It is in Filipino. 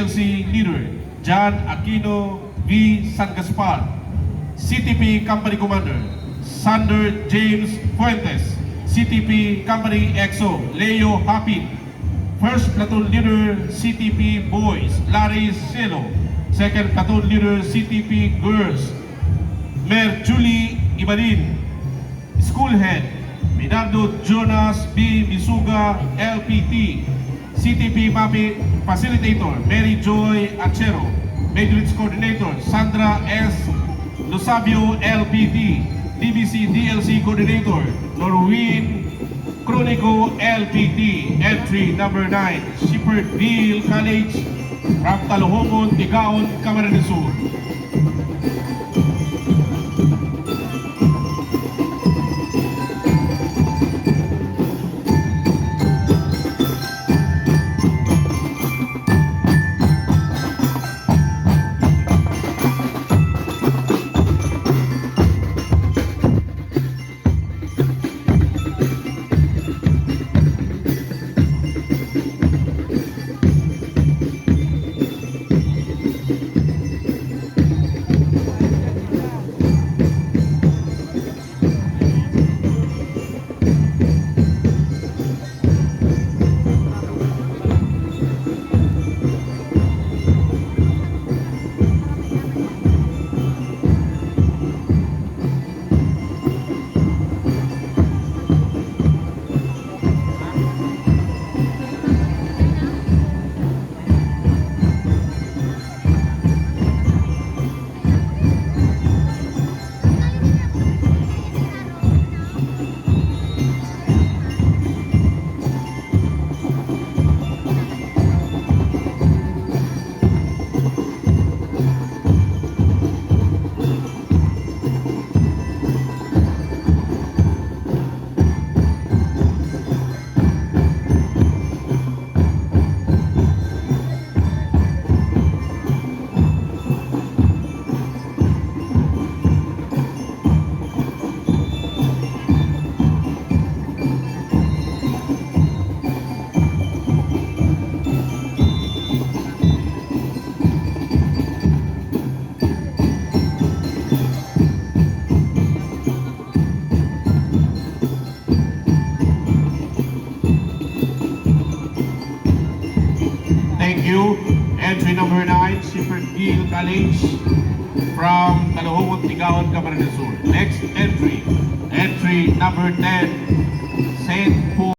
PLC Leader John Aquino V. San Gaspar. CTP Company Commander Sander James Fuentes. CTP Company EXO Leo Hapin. First Platoon Leader CTP Boys Larry Celo. Second Platoon Leader CTP Girls Mer Julie Ibanin. School Head Minardo Jonas B. Misuga LPT. CTP MAPEH Facilitator Mary Joy Achero. Matrix Coordinator Sandra S. Losabio LPT. DBC DLC Coordinator Norwin Cronico LPT. Entry number 9 Sheperdville College from Talohongon, Tigaon, Camarines Sur. Thank you. Entry number 9, Sheperdville College from Talohongon, Tigaon, Camarines Sur. Next entry, entry number 10, St. Paul.